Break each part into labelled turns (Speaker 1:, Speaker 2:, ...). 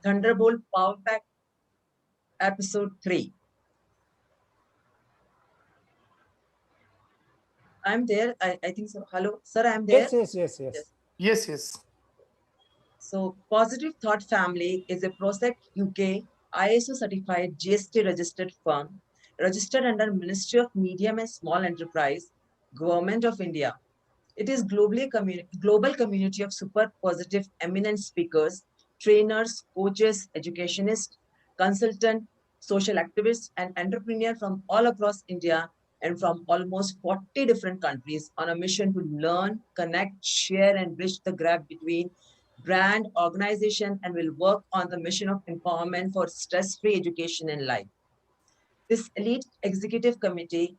Speaker 1: Thunderbolt Power Pack Episode 3. I'm there. I think so. Hello, sir, I'm there.
Speaker 2: Yes, yes, yes, yes.
Speaker 1: Yes.
Speaker 3: Yes, yes.
Speaker 1: So, Positive Thought Family is a PROSEC UK ISO certified GST registered firm registered under Ministry of Medium and Small Enterprise, Government of India. It is global community of super positive eminent speakers, trainers, coaches, educationists, consultant, social activists, and entrepreneurs from all across India and from almost 40 different countries on a mission to learn, connect, share, and bridge the gap between brand, organization, and will work on the mission of empowerment for stress-free education in life. This elite executive committee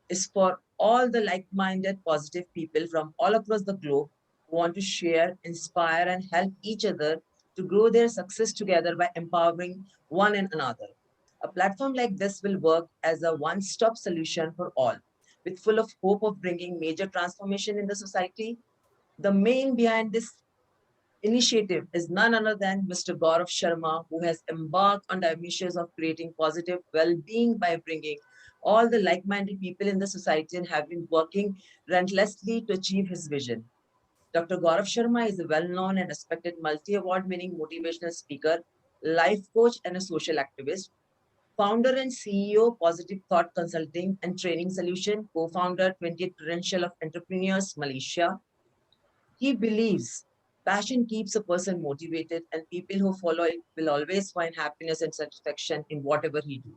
Speaker 1: is for all the like minded positive people from all across the globe who want to share, inspire, and help each other to grow their success together by empowering one and another. A platform like this will work as a one stop solution for all, with full of hope of bringing major transformation in the society. The main behind this initiative is none other than Mr. Gaurav Sharma, who has embarked on the mission of creating positive well-being by bringing all the like-minded people in the society and have been working relentlessly to achieve his vision. Dr. Gaurav Sharma is a well-known and respected multi-award winning motivational speaker, life coach, and a social activist. Founder and CEO, Positive Thought Consulting and Training Solution, co-founder, 20th Prudential of Entrepreneurs, Malaysia. He believes passion keeps a person motivated, and people who follow it will always find happiness and satisfaction in whatever he do.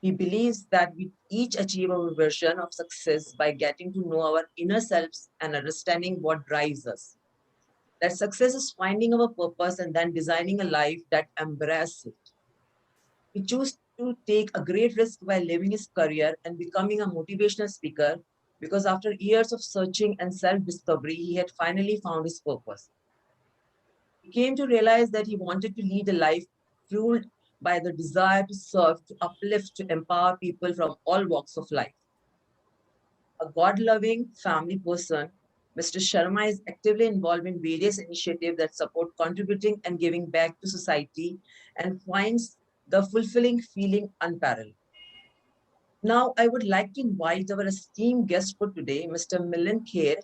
Speaker 1: He believes that we each achieve our version of success by getting to know our inner selves and understanding what drives us. That success is finding our purpose and then designing a life that embraces it. He chose to take a great risk by leaving his career and becoming a motivational speaker because after years of searching and self discovery, he had finally found his purpose. He came to realize that he wanted to lead a life fueled by the desire to serve, to uplift, to empower people from all walks of life. A God loving family person, Mr. Sharma is actively involved in various initiatives that support contributing and giving back to society and finds the fulfilling feeling unparalleled. Now, I would like to invite our esteemed guest for today, Mr. Milan Kher,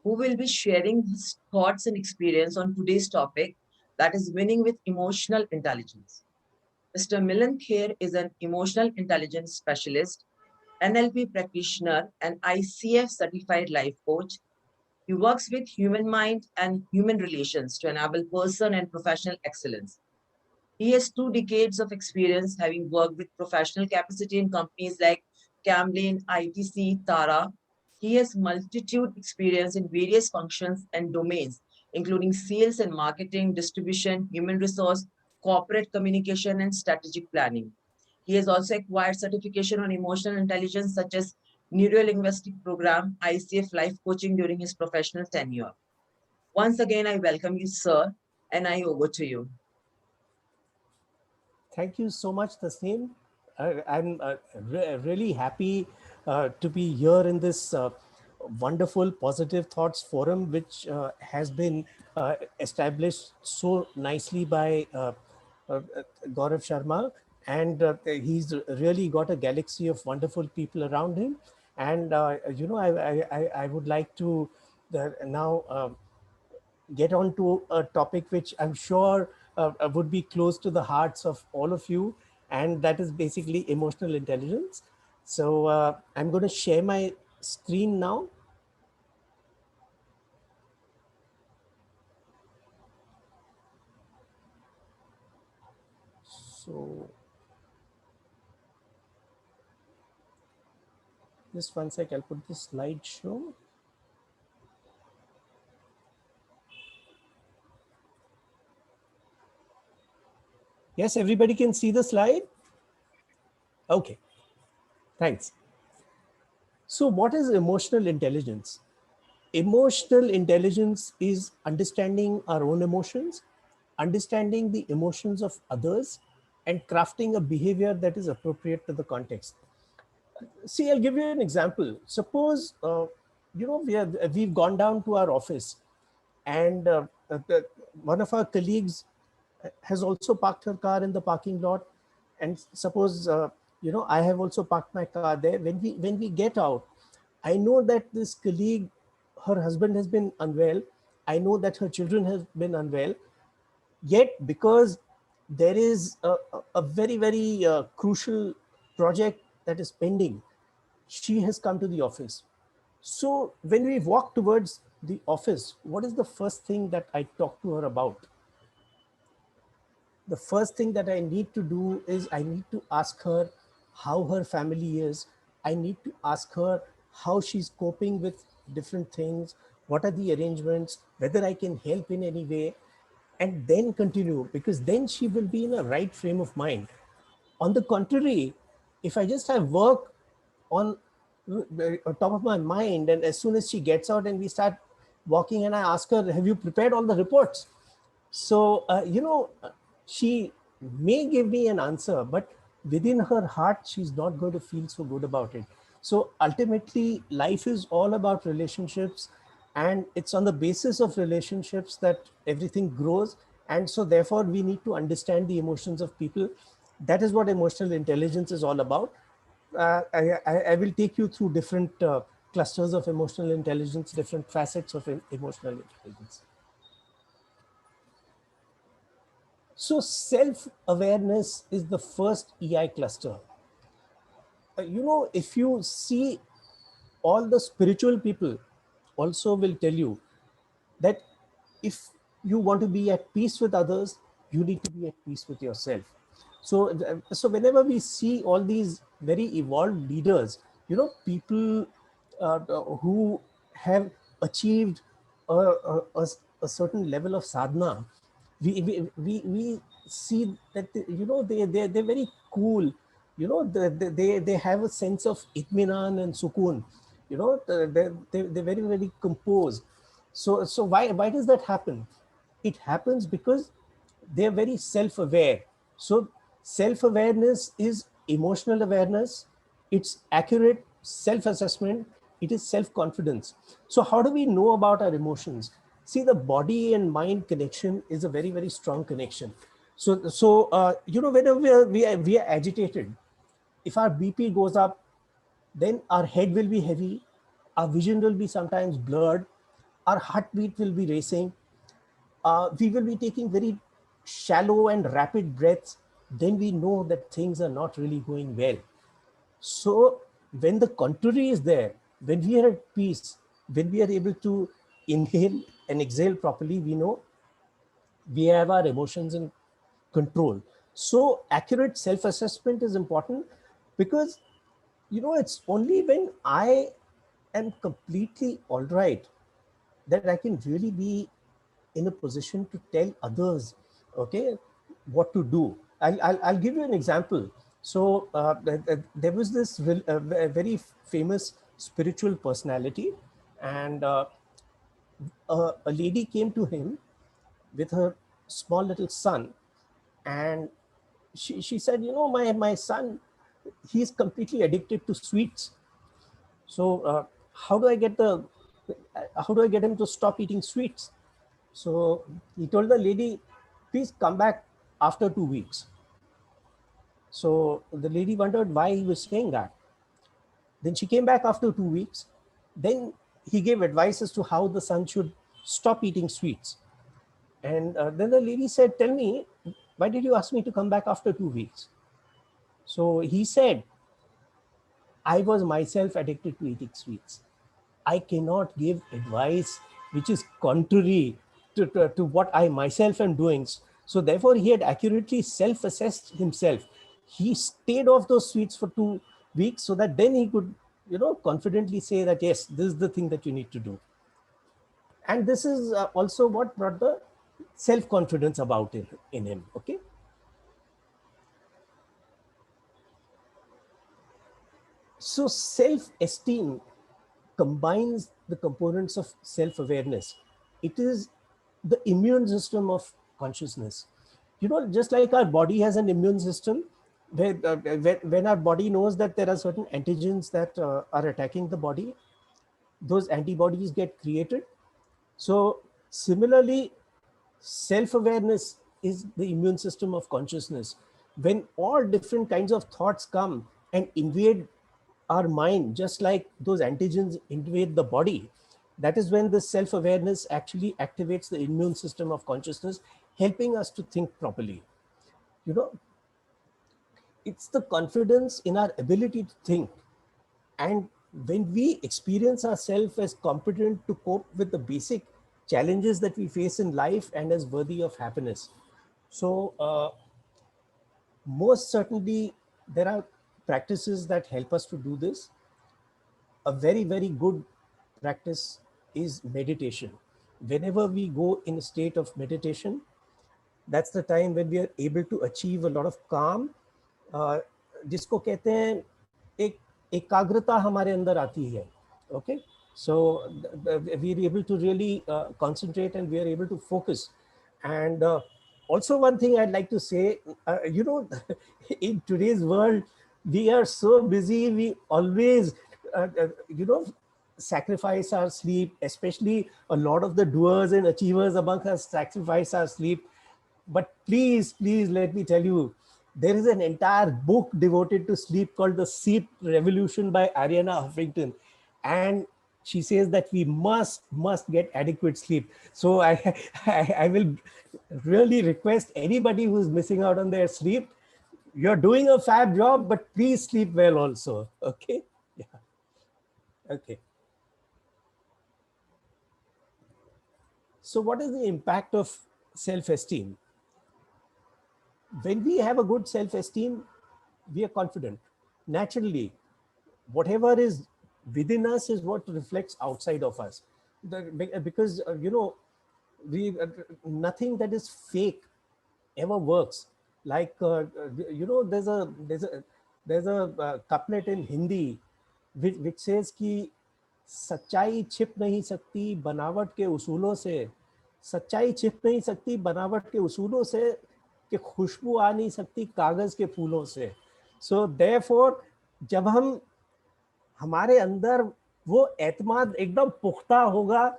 Speaker 1: who will be sharing his thoughts and experience on today's topic, that is winning with emotional intelligence. Mr. Milan Kher is an emotional intelligence specialist, NLP practitioner, and ICF certified life coach. He works with human mind and human relations to enable person and professional excellence. He has 2 decades of experience having worked with professional capacity in companies like Camlin, ITC, Tara. He has multitude experience in various functions and domains, including sales and marketing, distribution, human resource, corporate communication, and strategic planning. He has also acquired certification on emotional intelligence such as Neurolinguistic Program, ICF Life Coaching during his professional tenure. Once again, I welcome you, sir, and I over to you.
Speaker 2: Thank you so much, Tasneem. I'm really happy to be here in this wonderful Positive Thoughts Forum, which has been established so nicely by uh, Gaurav Sharma. And he's really got a galaxy of wonderful people around him. And, I would like to now get on to a topic which I'm sure would be close to the hearts of all of you, and that is basically emotional intelligence. So I'm going to share my screen now. So just one sec, I'll put the slideshow. Yes, everybody can see the slide? Okay, thanks. So what is emotional intelligence? Emotional intelligence is understanding our own emotions, understanding the emotions of others, and crafting a behavior that is appropriate to the context. See, I'll give you an example. Suppose, we've gone down to our office, and one of our colleagues has also parked her car in the parking lot, and suppose I have also parked my car there. When we get out, I know that this colleague, her husband has been unwell. I know that her children have been unwell. Yet, because there is a very, very crucial project that is pending, she has come to the office. So when we walk towards the office, what is the first thing that I talk to her about? The first thing that I need to do is I need to ask her how her family is. I need to ask her how she's coping with different things, what are the arrangements, whether I can help in any way, and then continue, because then she will be in a right frame of mind. On the contrary, if I just have work on top of my mind, and as soon as she gets out and we start walking, and I ask her, have you prepared all the reports? So, she may give me an answer, but within her heart, she's not going to feel so good about it. So ultimately, life is all about relationships, and it's on the basis of relationships that everything grows. And so, therefore, we need to understand the emotions of people. That is what emotional intelligence is all about. I will take you through different clusters of emotional intelligence, different facets of emotional intelligence. So self-awareness is the first EI cluster. If you see, all the spiritual people also will tell you that if you want to be at peace with others, you need to be at peace with yourself. So whenever we see all these very evolved leaders, people who have achieved a certain level of sadhana, we see that they're very cool. They have a sense of itminan and sukoon. They're very, very composed. So why does that happen? It happens because they're very self-aware. So self-awareness is emotional awareness, it's accurate self-assessment, it is self-confidence. So how do we know about our emotions? See, the body and mind connection is a very, very strong connection. Whenever we are agitated, if our BP goes up, then our head will be heavy, our vision will be sometimes blurred, our heartbeat will be racing, we will be taking very shallow and rapid breaths. Then we know that things are not really going well. So when the contrary is there, when we are at peace, when we are able to inhale and exhale properly, we know we have our emotions in control. So accurate self-assessment is important, because it's only when I am completely all right that I can really be in a position to tell others, okay, what to do. I'll give you an example. So there was this very famous spiritual personality, and a lady came to him with her small little son, and she said, my son, he's completely addicted to sweets. So how do I get the how do I get him to stop eating sweets? So he told the lady, please come back after 2 weeks. So the lady wondered why he was saying that. Then she came back after 2 weeks. Then he gave advice as to how the son should stop eating sweets. And then the lady said, tell me, why did you ask me to come back after 2 weeks? So he said, I was myself addicted to eating sweets. I cannot give advice which is contrary to what I myself am doing. So therefore, he had accurately self-assessed himself. He stayed off those sweets for 2 weeks, so that then he could, confidently say that, yes, this is the thing that you need to do. And this is also what brought the self-confidence about in him. Okay. So self-esteem combines the components of self-awareness. It is the immune system of consciousness. Just like our body has an immune system, when our body knows that there are certain antigens that are attacking the body, those antibodies get created. So similarly, self-awareness is the immune system of consciousness. When all different kinds of thoughts come and invade our mind, just like those antigens invade the body, that is when the self-awareness actually activates the immune system of consciousness, helping us to think properly. You know, it's the confidence in our ability to think. And when we experience ourselves as competent to cope with the basic challenges that we face in life and as worthy of happiness. So, most certainly, there are practices that help us to do this. A very, very good practice is meditation. Whenever we go in a state of meditation, that's the time when we are able to achieve a lot of calm, जिसको कहते हैं एक एकाग्रता हमारे अंदर आती है. Okay, so we are able to really concentrate, and we are able to focus. And also one thing I'd like to say, in today's world, we are so busy, we always sacrifice our sleep, especially a lot of the doers and achievers among us sacrifice our sleep. But please, please let me tell you, there is an entire book devoted to sleep called The Sleep Revolution by Ariana Huffington. And she says that we must get adequate sleep. So I will really request anybody who's missing out on their sleep, you're doing a fab job, but please sleep well also. Okay? Yeah. Okay. So what is the impact of self-esteem? When we have a good self-esteem, we are confident. Naturally, whatever is within us is what reflects outside of us. Because, we nothing that is fake ever works. Like, there's a couplet in Hindi which says कि सच्चाई छिप नहीं सकती बनावट के उसूलों से, सच्चाई छिप नहीं सकती बनावट के उसूलों से, कि खुशबू आ नहीं सकती कागज के फूलों से. सो देयरफॉर जब हमारे अंदर वो एतमाद एकदम पुख्ता होगा,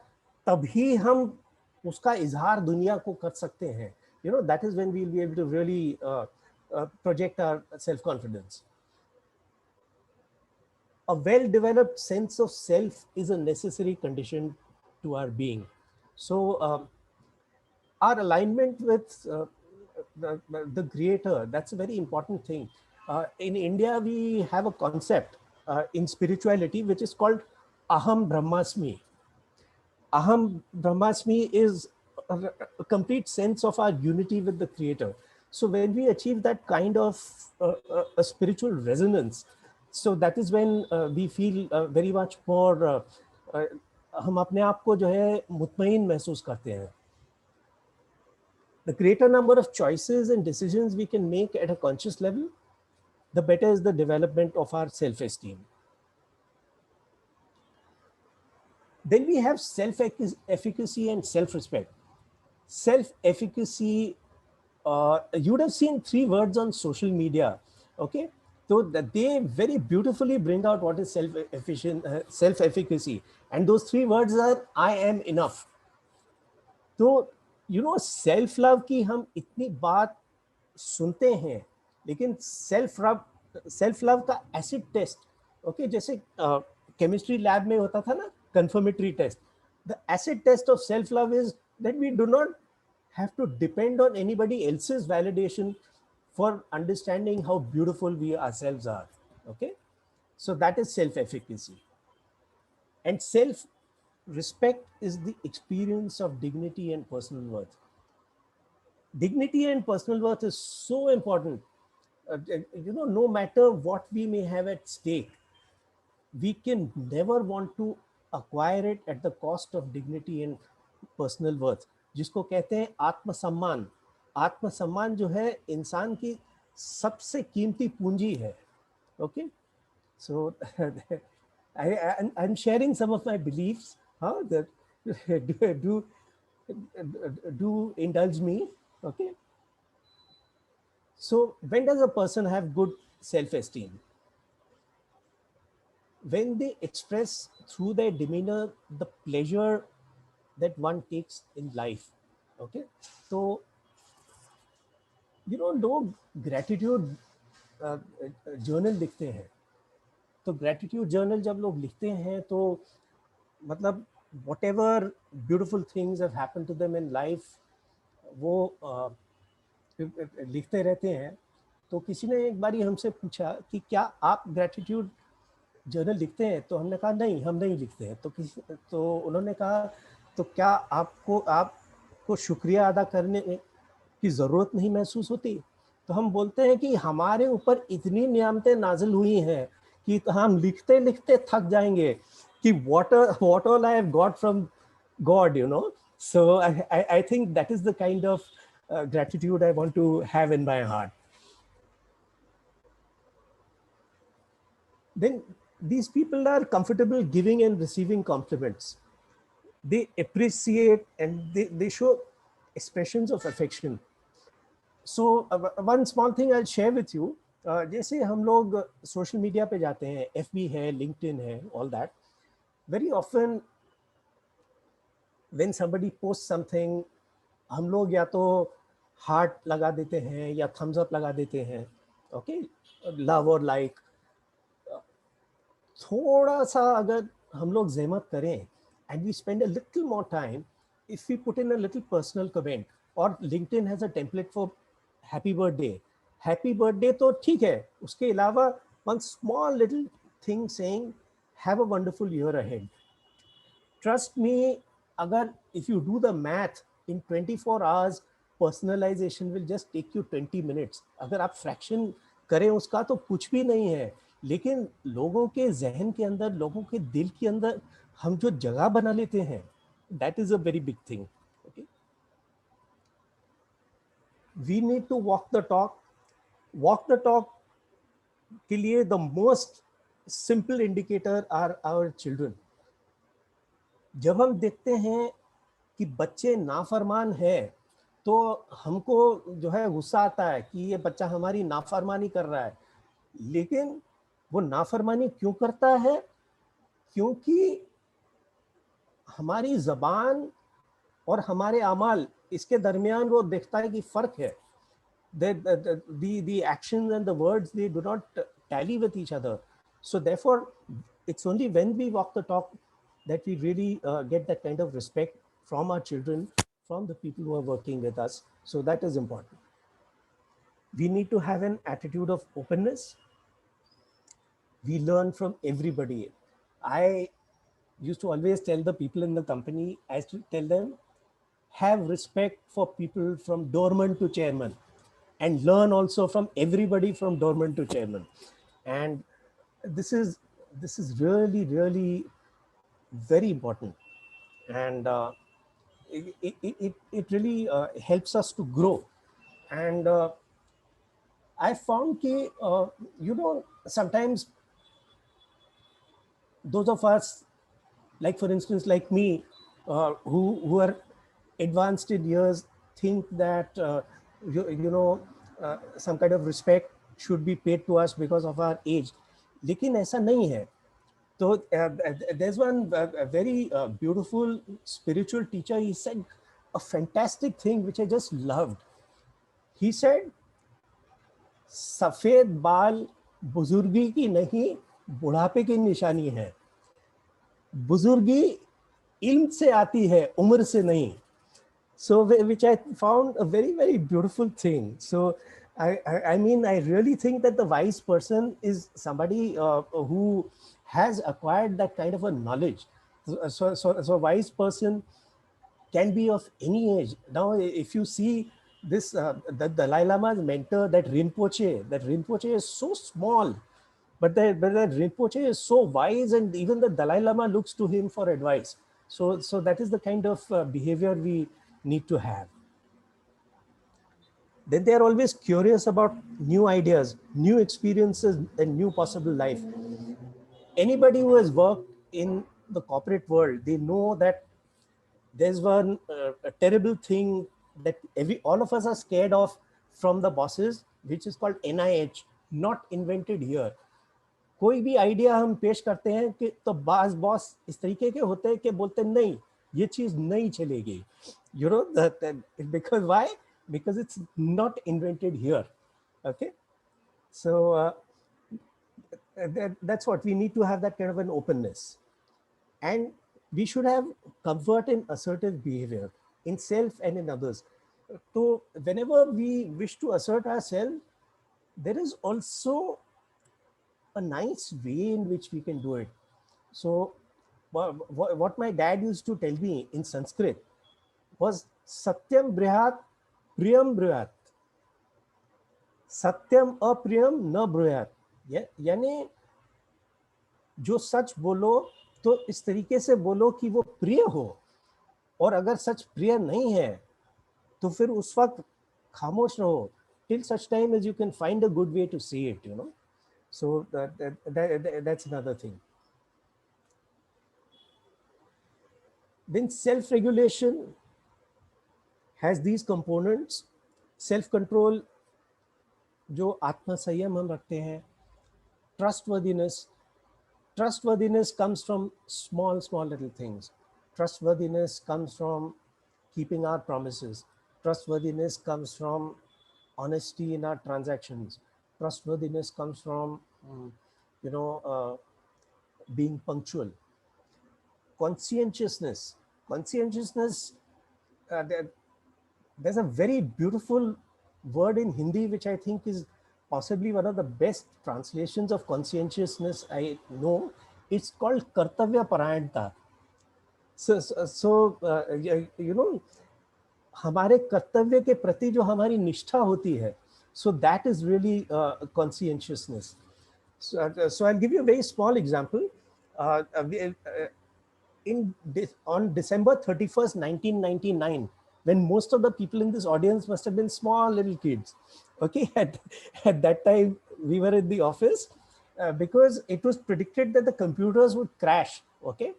Speaker 2: तभी हम उसका इजहार दुनिया को कर सकते हैं. That is when we'll be able to really project our self-confidence. A well-developed sense of self is a necessary condition to our being. So our alignment with the creator, that's a very important thing. In India, we have a concept in spirituality which is called Aham Brahmasmi. Aham Brahmasmi is a complete sense of our unity with the creator. So when we achieve that kind of a spiritual resonance, so that is when we feel very much more हम अपने आप को जो है मुतमईन महसूस करते हैं. The greater number of choices and decisions we can make at a conscious level, the better is the development of our self-esteem. Then we have self-efficacy and self-respect. Self-efficacy, you would have seen 3 words on social media, okay? So that they very beautifully bring out what is self-efficacy. And those 3 words are, I am enough. तो self love की हम इतनी बात सुनते हैं, लेकिन self love का acid test, okay, जैसे केमिस्ट्री लैब में होता था ना confirmatory test. The acid test of self-love is that we do not have to depend on anybody else's validation for understanding how beautiful we ourselves are. Okay, so that is self-efficacy. And self-respect is the experience of dignity and personal worth. Dignity and personal worth is so important. No matter what we may have at stake, we can never want to acquire it at the cost of dignity and personal worth, जिसको कहते हैं आत्मसम्मान. आत्मसम्मान जो है इंसान की सबसे कीमती पूंजी है. Okay, so I'm sharing some of my beliefs. That do indulge me. Okay, so when does a person have good self-esteem? When they express through their demeanor the pleasure that one takes in life. Okay, so लोग gratitude journal लिखते हैं, तो gratitude journal जब लोग लिखते हैं तो मतलब whatever beautiful things have happened to them in life वो लिखते रहते हैं। तो किसी ने एक बारी हमसे पूछा कि क्या आप ग्रेटिट्यूड जर्नल लिखते हैं, तो हमने कहा नहीं, हम नहीं लिखते हैं। तो उन्होंने कहा तो क्या आपको शुक्रिया अदा करने की ज़रूरत नहीं महसूस होती? तो हम बोलते हैं कि हमारे ऊपर इतनी नियामतें नाजिल हुई हैं कि हम लिखते लिखते थक जाएंगे कि what all I have got from God, So I think that is the kind of gratitude I want to have in my heart. Then these people are comfortable giving and receiving compliments. They appreciate and they show expressions of affection. So one small thing I'll share with you. जैसे हम लोग social media पे जाते हैं, FB है, LinkedIn है, all that. Very often when somebody posts something, हम लोग या तो हार्ट लगा देते हैं या थम्स अप लगा देते हैं, ओके, लव और लाइक। थोड़ा सा अगर हम लोग जहमत करें and we spend a little more time, if we put in a little personal comment, और LinkedIn has a template for happy birthday तो ठीक है, उसके अलावा one small little thing saying have a wonderful year ahead. Trust me, agar if you do the math in 24 hours, personalization will just take you 20 minutes. अगर आप fraction करें उसका तो कुछ भी नहीं है, लेकिन लोगों के जहन के अंदर, लोगों के दिल के अंदर हम जो जगह बना लेते हैं, that is a very big thing. Okay? We need to walk the talk. Walk the talk के लिए the most simple indicator are our children. जब हम देखते हैं कि बच्चे नाफरमान है तो हमको जो है गुस्सा आता है कि ये बच्चा हमारी नाफरमानी कर रहा है, लेकिन वो नाफरमानी क्यों करता है? क्योंकि हमारी जबान और हमारे अमाल इसके दरमियान वो देखता है कि फर्क है. The actions and the words, they do not tally with each other. So therefore it's only when we walk the talk that we really get that kind of respect from our children, from the people who are working with us. So that is important. We need to have an attitude of openness. We learn from everybody. I used to always tell the people in the company, I used to tell them, have respect for people from doorman to chairman, and learn also from everybody from doorman to chairman. And this is really very important, and it really helps us to grow. And I found that sometimes those of us, like for instance like me, who are advanced in years, think that some kind of respect should be paid to us because of our age. लेकिन ऐसा नहीं है. So there's one very beautiful spiritual teacher. He said a fantastic thing which I just loved. He said, सफेद बाल बुजुर्गी की नहीं, बुढ़ापे की निशानी है. बुजुर्गी इल्म से आती है, उम्र से नहीं. So which I found a very beautiful thing. So I mean, I really think that the wise person is somebody who has acquired that kind of a knowledge. So wise person can be of any age. Now, if you see this, the Dalai Lama's mentor, that Rinpoche is so small, but that Rinpoche is so wise, and even the Dalai Lama looks to him for advice. So that is the kind of behavior we need to have. Then they are always curious about new ideas, new experiences, and new possible life. Anybody who has worked in the corporate world, they know that there's one a terrible thing that all of us are scared of from the bosses, which is called NIH, not invented here. कोई भी idea हम पेश करते हैं कि तो boss इस तरीके के होते हैं कि बोलते नहीं, ये चीज नहीं चलेगी. Because why? because it's not invented here. Okay, so that's what we need to have, that kind of an openness. And we should have comfort in assertive behavior in self and in others. So whenever we wish to assert ourselves, there is also a nice way in which we can do it. So what my dad used to tell me in Sanskrit was Satyam Brihat Priyam Brihat. Satyam Apriyam Na Brihat. यानी जो सच बोलो तो इस तरीके से बोलो कि वो प्रिय हो, और अगर सच प्रिय नहीं है तो फिर उस वक्त खामोश रहो, till such time as you can find a good way to say it, you know. So that's another thing. Then self-regulation has these components. Self-control, जो आत्म संयम हम रखते हैं. Trustworthiness. Trustworthiness comes from small little things. Trustworthiness comes from keeping our promises. Trustworthiness comes from honesty in our transactions. Trustworthiness comes from, being punctual. Conscientiousness. Conscientiousness, there's a very beautiful word in Hindi which I think is possibly one of the best translations of conscientiousness I know. It's called Kartavya Parayanta. हमारे कर्तव्य के प्रति जो हमारी निष्ठा होती है, so that is really conscientiousness. So I'll give you a very small example. On December 31st, 1999, when most of the people in this audience must have been small little kids. Okay, at that time we were in the office because it was predicted that the computers would crash. Okay,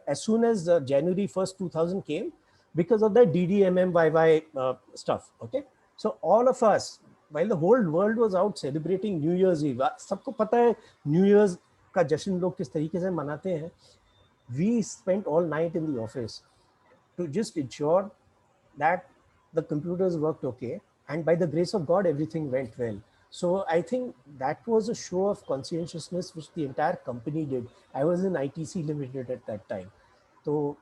Speaker 2: as soon as January 1st, 2000 came, because of the DDMMYY stuff. Okay, so all of us, while the whole world was out celebrating New Year's Eve, सबको पता है New Year's का जश्न लोग किस तरीके से मनाते हैं. We spent all night in the office to just ensure that the computers worked okay, and by the grace of God, everything went well. So I think that was a show of conscientiousness which the entire company did. I was in ITC Limited at that time. So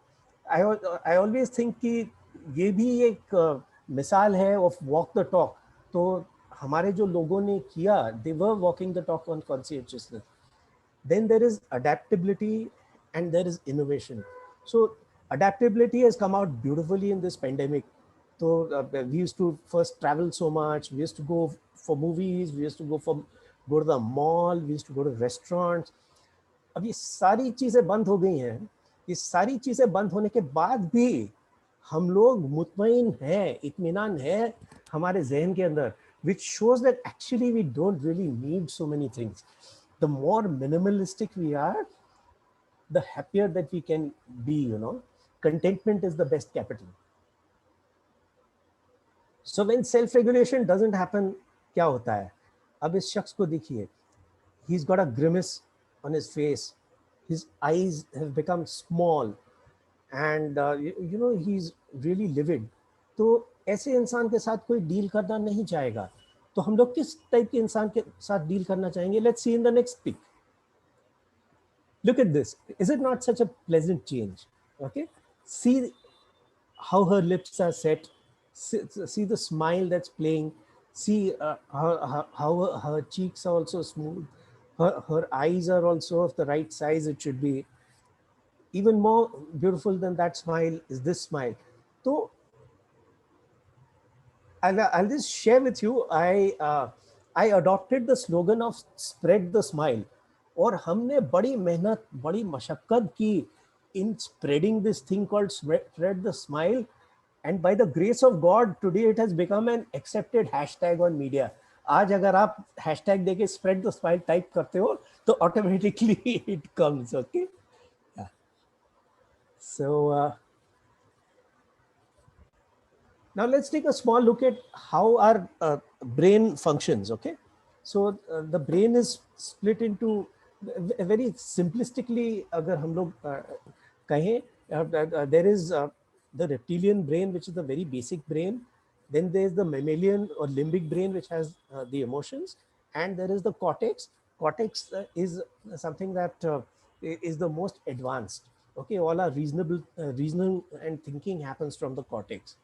Speaker 2: I always think कि ये भी एक मिसाल है of walk the talk. तो हमारे जो लोगों ने किया, they were walking the talk on conscientiousness. Then there is adaptability and there is innovation. So adaptability has come out beautifully in this pandemic. So we used to first travel so much. We used to go for movies. We used to go to the mall. We used to go to restaurants. अब ये सारी चीज़ें बंद हो गई हैं. ये सारी चीज़ें बंद होने के बाद भी हम लोग मुतमईन हैं, इत्मीनान है हमारे जहन के अंदर, which shows that actually we don't really need so many things. The more minimalistic we are, the happier that we can be, you know. Contentment is the best capital. So when self-regulation doesn't happen, क्या होता है? अब इस शख्स को देखिए, he's got a grimace on his face, his eyes have become small, and he's really livid. तो ऐसे इंसान के साथ कोई डील करना नहीं चाहेगा. तो हम लोग किस टाइप के इंसान के साथ डील करना चाहेंगे? Let's see in the next pic. Look at this. Is it not such a pleasant change? Okay. See how her lips are set. See the smile that's playing. See how her cheeks are also smooth. Her eyes are also of the right size it should be. Even more beautiful than that smile is this smile. So I'll just share with you. I adopted the slogan of spread the smile. और हमने बड़ी मेहनत, बड़ी मशक्कत की in spreading this thing called spread the smile, and by the grace of God today it has become an accepted hashtag on media. आज अगर आप hashtag देके spread the smile type करते हो तो automatically it comes. Okay, yeah. So now let's take a small look at how our brain functions. Okay, so the brain is split into very simplistically. अगर हम लोग कहें, there is the reptilian brain, which is the very basic brain. Then there's the mammalian or limbic brain, which has the emotions, and there is the cortex. Cortex is something that is the most advanced. Okay, all our reasoning and thinking happens from the cortex.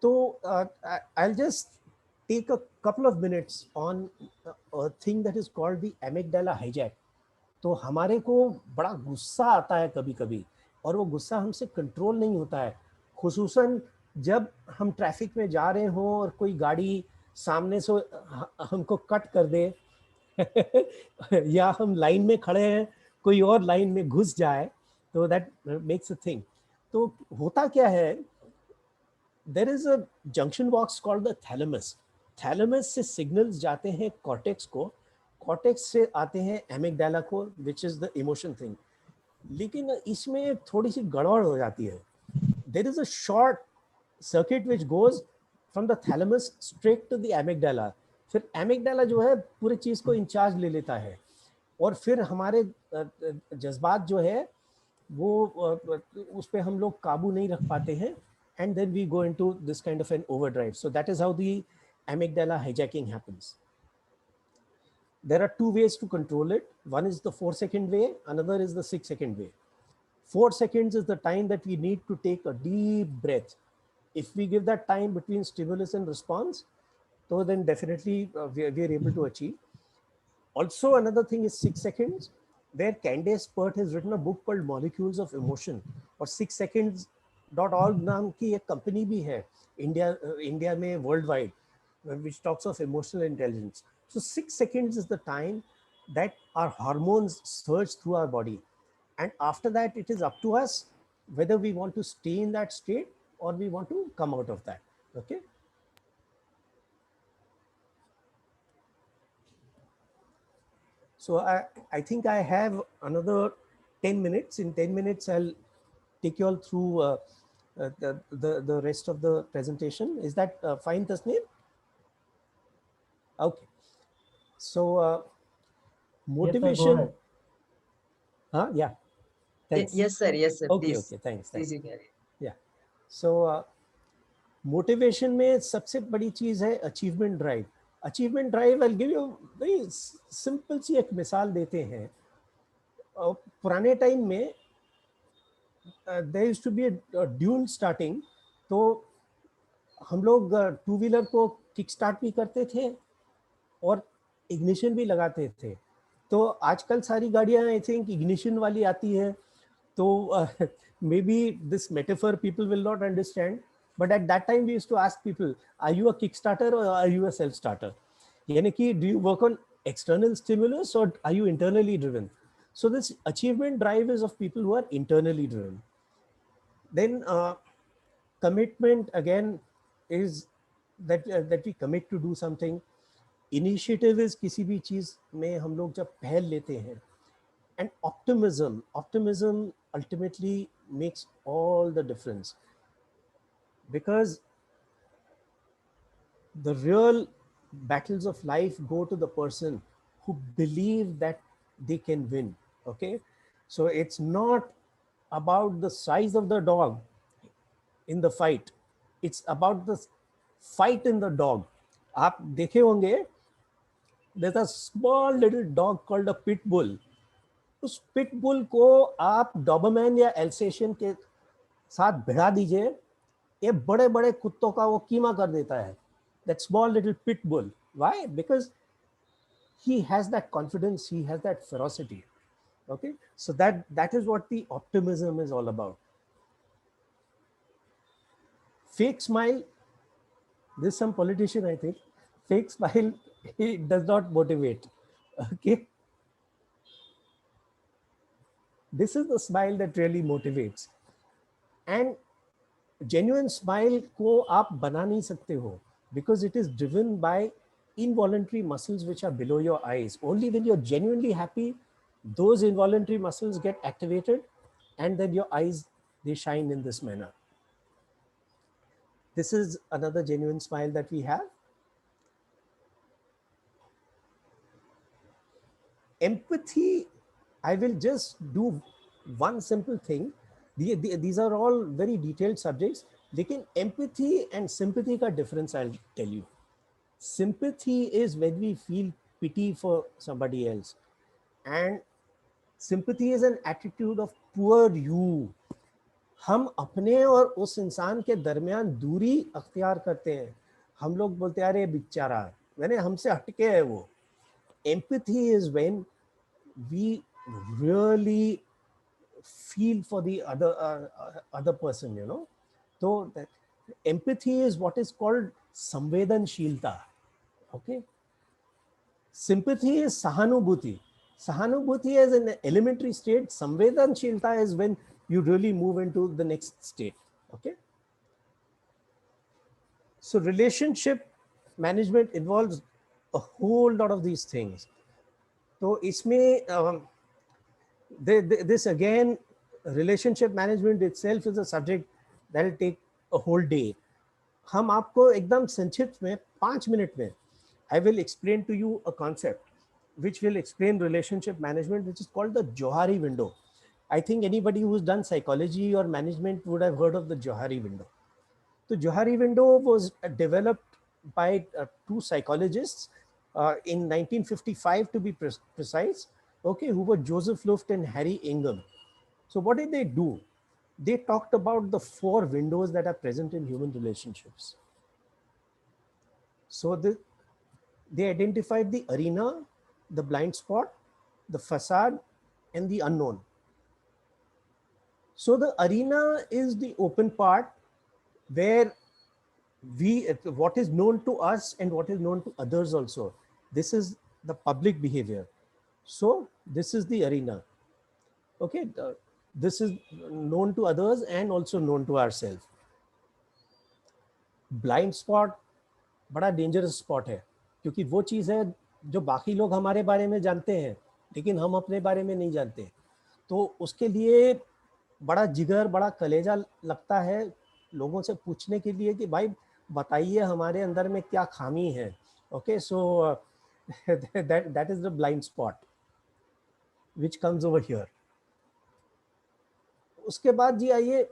Speaker 2: So I'll just take a couple of minutes on a thing that is called the amygdala hijack. तो हमारे को बड़ा गुस्सा आता है कभी कभी, और वो गुस्सा हमसे कंट्रोल नहीं होता है, खुसूसन जब हम ट्रैफिक में जा रहे हों और कोई गाड़ी सामने से हमको कट कर दे या हम लाइन में खड़े हैं, कोई और लाइन में घुस जाए, तो दैट मेक्स अ थिंग. तो होता क्या है, there is a junction box called the thalamus. Thalamus से सिग्नल्स जाते हैं कॉर्टेक्स को, कॉर्टेक्स से आते हैं एमिगडाला को, which is the emotion thing. लेकिन इसमें थोड़ी सी गड़बड़ हो जाती है. There is a short circuit which goes from the thalamus straight to the amygdala. फिर एमिगडाला जो है पूरी चीज को इंचार्ज ले लेता है, और फिर हमारे जज्बात जो है वो उस पर हम लोग काबू नहीं रख पाते हैं, and then we go into this kind of an overdrive. So that is how the amygdala hijacking happens. There are two ways to control it. One is the 4-second way, another is the 6-second way. 4 seconds is the time that we need to take a deep breath. If we give that time between stimulus and response, so then definitely we are able to achieve. Also, another thing is 6 seconds, where Candace Pert has written a book called Molecules of Emotion, और 6seconds.org नाम की एक company भी है India में world wide, which talks of emotional intelligence. So 6 seconds is the time that our hormones surge through our body. And after that, it is up to us whether we want to stay in that state or we want to come out of that. Okay. So I think I have another 10 minutes. In 10 minutes, I'll take you all through the rest of the presentation. Is that fine, Tasneem? Okay. So motivation.
Speaker 3: Yes, sir,
Speaker 2: Yeah. Thanks.
Speaker 1: Yes, sir. Yes, sir.
Speaker 2: Okay.
Speaker 1: Please.
Speaker 2: Okay. Thanks.
Speaker 1: Please,
Speaker 2: Thanks.
Speaker 1: you carry.
Speaker 2: Yeah. So motivation में सबसे बड़ी चीज है achievement drive. Achievement drive, I give you very simple सी एक मिसाल देते हैं. पुराने टाइम में there used to be a dual starting, तो हम लोग टू व्हीलर को किक स्टार्ट भी करते थे और इग्निशन भी लगाते थे. तो आजकल सारी गाड़ियां आई थिंक इग्निशन वाली आती है. तो may be this metaphor people will not understand, but at that time we used to ask people, are you a kickstarter or are you a self starter? यानी कि do you work on external stimulus or are you internally driven? So this achievement drive is of people who are internally driven. Then commitment again is that we commit to do something. Initiative is किसी भी चीज में हम लोग जब पहल लेते हैं. And optimism ultimately makes all the difference, because the real battles of life go to the person who believe that they can win. Okay, so it's not about the size of the dog in the fight, it's about the fight in the dog. आप देखे होंगे, there's a small little dog called a pit bull. उस pit bull को आप Dobermann या Alsatian के साथ भिड़ा दीजिए, ये बड़े बड़े कुत्तों का वो कीमा कर देता है. That small little pit bull. Why? Because he has that confidence, he has that ferocity. Okay, so that is what the optimism is all about. Fake smile. This some politician, I think. Fake smile, it does not motivate. Okay. This is the smile that really motivates. And genuine smile को आप बना नहीं सकते हो, because it is driven by involuntary muscles which are below your eyes. Only when you're genuinely happy, those involuntary muscles get activated, and then your eyes, they shine in this manner. This is another genuine smile that we have. Empathy, I will just do one simple thing. These are all very detailed subjects, लेकिन empathy and sympathy का difference I'll tell you. Sympathy is when we feel pity for somebody else, and sympathy is an attitude of poor you. हम अपने और उस इंसान के दरमियान दूरी अख्तियार करते हैं. हम लोग बोलते हैं अरे बेचारा, मैंने हमसे हटके है वो. Empathy is when we really feel for the other person, you know. So that empathy is what is called samvedanshilta. Okay. Sympathy is sahanubhuti. Sahanubhuti is an elementary state. Samvedanshilta is when you really move into the next state. Okay. So relationship management involves a whole lot of these things. So इसमें this again, relationship management itself is a subject that will take a whole day. हम आपको एकदम संक्षिप्त में 5 minute में I will explain to you a concept which will explain relationship management, which is called the Johari window. I think anybody who's done psychology or management would have heard of the Johari window. The Johari window was developed by two psychologists in 1955 to be precise, okay, who were Joseph Luft and Harry Ingham. So what did they do? They talked about the 4 windows that are present in human relationships. So they identified the arena, the blind spot, the facade, and the unknown. So the arena is the open part where what is known to us and what is known to others also. This is the public behavior. So this is the arena. Okay, this is known to others and also known to ourselves. Blind spot बड़ा dangerous spot है, क्योंकि वो चीज़ है जो बाकी लोग हमारे बारे में जानते हैं लेकिन हम अपने बारे में नहीं जानते. तो उसके लिए बड़ा जिगर, बड़ा कलेजा लगता है लोगों से पूछने के लिए कि भाई बताइए हमारे अंदर में क्या खामी है. Okay, so that is the blind spot which comes over here. उसके बाद जी आइए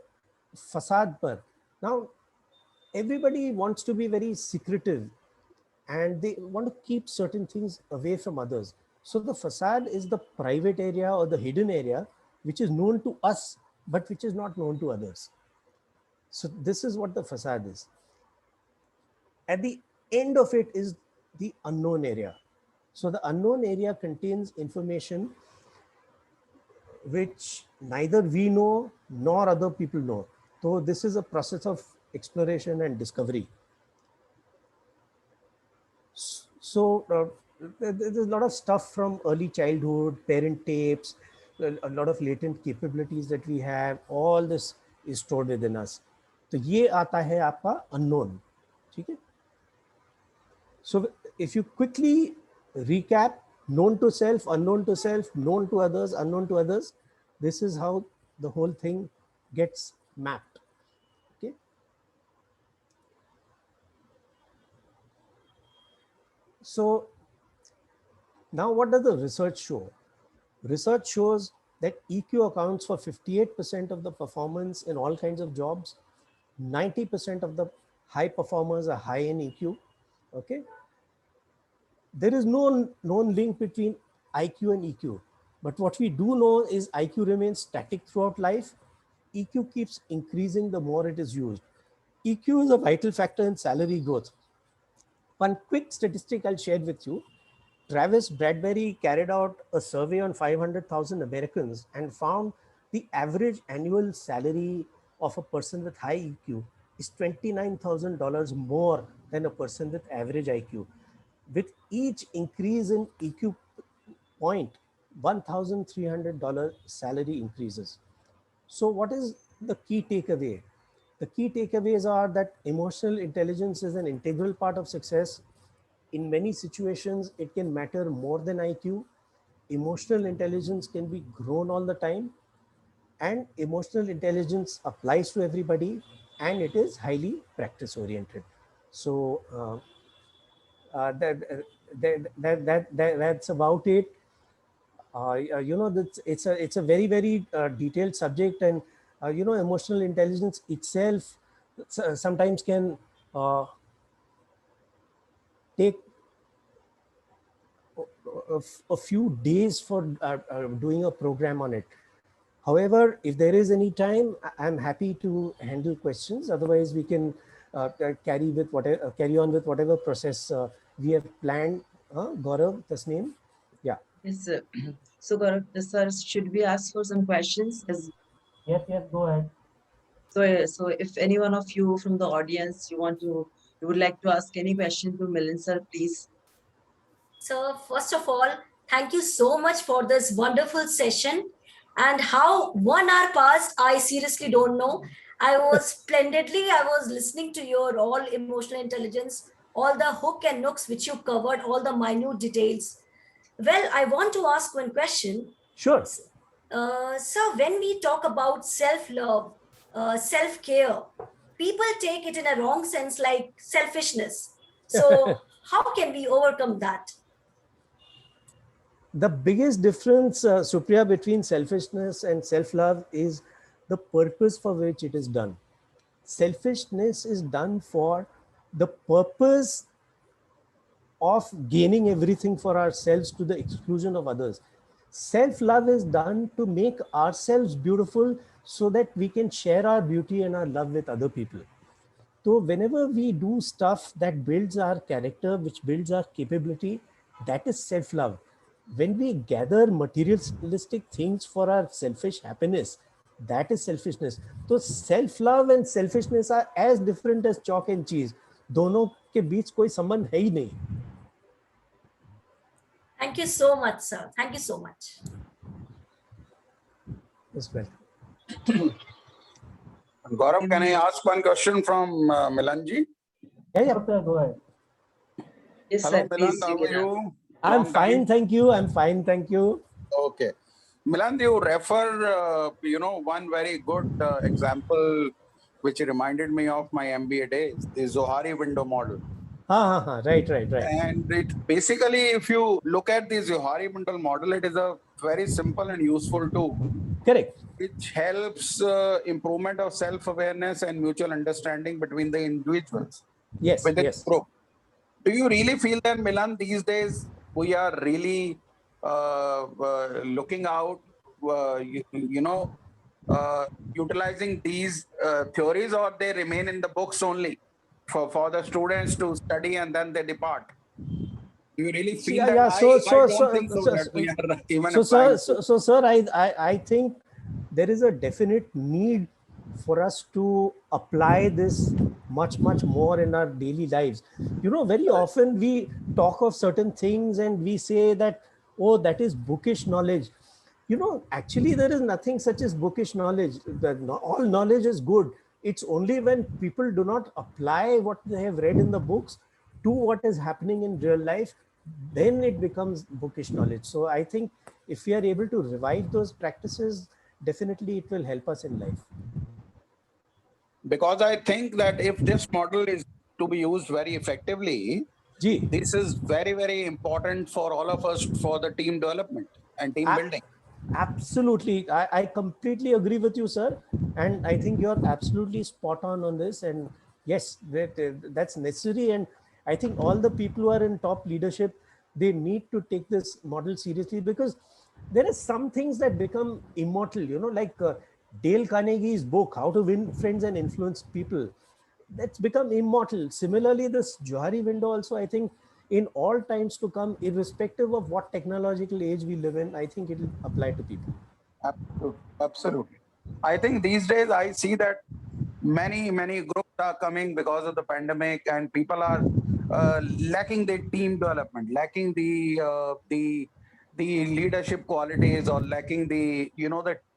Speaker 2: फसाद पर. Now everybody wants to be very secretive and they want to keep certain things away from others. So the facade is the private area or the hidden area which is known to us but which is not known to others. So this is what the facade is. At the end of it is the unknown area. So the unknown area contains information which neither we know nor other people know. So this is a process of exploration and discovery. So there's a lot of stuff from early childhood, parent tapes, a lot of latent capabilities that we have. All this is stored within us. तो ये आता है आपका unknown, ठीक है? So if you quickly recap, known to self, known to others, unknown to others, this is how the whole thing gets mapped. Okay. So now what does the research show? Research shows that EQ accounts for 58% of the performance in all kinds of jobs. 90% of the high performers are high in EQ. Okay. There is no known link between IQ and EQ. But what we do know is IQ remains static throughout life. EQ keeps increasing the more it is used. EQ is a vital factor in salary growth. One quick statistic I'll share with you. Travis Bradbury carried out a survey on 500,000 Americans and found the average annual salary of a person with high EQ is $29,000 more than a person with average IQ. With each increase in EQ point, $1,300 salary increases. So what is the key takeaway? The key takeaways are that emotional intelligence is an integral part of success. In many situations, it can matter more than IQ. Emotional intelligence can be grown all the time, and emotional intelligence applies to everybody, and it is highly practice oriented. So that's about it. You know, it's a very detailed subject, and you know, emotional intelligence itself sometimes can take a few days for doing a program on it. However, if there is any time, I'm happy to handle questions. Otherwise, we can carry on with whatever process we have planned. Gaurav, Tasneem? Yeah.
Speaker 1: Yes, sir. So, Gaurav, sir, should we ask for some questions?
Speaker 3: Yes, go ahead.
Speaker 1: So if any one of you from the audience you would like to ask any question to Milind sir, please.
Speaker 4: So, first of all, thank you so much for this wonderful session. And how 1 hour passed, I seriously don't know. I was listening to your all emotional intelligence, all the hook and nooks which you covered, all the minute details. Well, I want to ask one question.
Speaker 2: Sure.
Speaker 4: So, when we talk about self love, self care, people take it in a wrong sense like selfishness. So, how can we overcome that?
Speaker 2: The biggest difference, Supriya, between selfishness and self-love is the purpose for which it is done. Selfishness is done for the purpose of gaining everything for ourselves to the exclusion of others. Self-love is done to make ourselves beautiful so that we can share our beauty and our love with other people. So whenever we do stuff that builds our character, which builds our capability, that is self-love. When we gather materialistic things for our selfish happiness, that is selfishness. So self-love and selfishness are as different as chalk and cheese. दोनों के बीच कोई संबंध है ही नहीं.
Speaker 4: Thank you so much, sir. Thank you so much.
Speaker 2: Yes, well.
Speaker 5: Gaurav, can I ask one question from Milanji?
Speaker 2: Yeah.
Speaker 3: Okay, go ahead.
Speaker 1: Yes,
Speaker 5: Hello,
Speaker 1: sir, please,
Speaker 5: Milan, how are you?
Speaker 2: I'm
Speaker 5: Long
Speaker 2: fine,
Speaker 5: time.
Speaker 2: thank you. I'm fine, thank you.
Speaker 5: Okay. Milan, you refer, one very good example which reminded me of my MBA days, the Zohari window model.
Speaker 2: Right.
Speaker 5: And it basically, if you look at the Zohari window model, it is a very simple and useful tool.
Speaker 2: Correct.
Speaker 5: Which helps improvement of self-awareness and mutual understanding between the individuals
Speaker 2: Yes,
Speaker 5: within
Speaker 2: yes.
Speaker 5: the group. Do you really feel that, Milan, these days we are really looking out, utilizing these theories, or they remain in the books only for the students to study and then they depart? Do you really feel that?
Speaker 2: Yeah.
Speaker 5: I don't think so that we are even applying.
Speaker 2: Sir, I think there is a definite need for us to apply this much more in our daily lives. Very often we talk of certain things and we say that, oh, that is bookish knowledge. Actually there is nothing such as bookish knowledge. All knowledge is good. It's only when people do not apply what they have read in the books to what is happening in real life, then it becomes bookish knowledge. So I think if we are able to revive those practices, definitely it will help us in life.
Speaker 5: Because I think that if this model is to be used very effectively, this is very important for all of us for the team development and team building.
Speaker 2: Absolutely. I completely agree with you, sir. And I think you're absolutely spot on this. And yes, that's necessary. And I think all the people who are in top leadership, they need to take this model seriously, because there are some things that become immortal, like Dale Carnegie's book, How to Win Friends and Influence People. That's become immortal. Similarly, this Johari window also, I think, in all times to come, irrespective of what technological age we live in, I think it will apply to people.
Speaker 5: Absolutely. I think these days I see that many groups are coming because of the pandemic, and people are lacking the team development, lacking the leadership qualities, or lacking the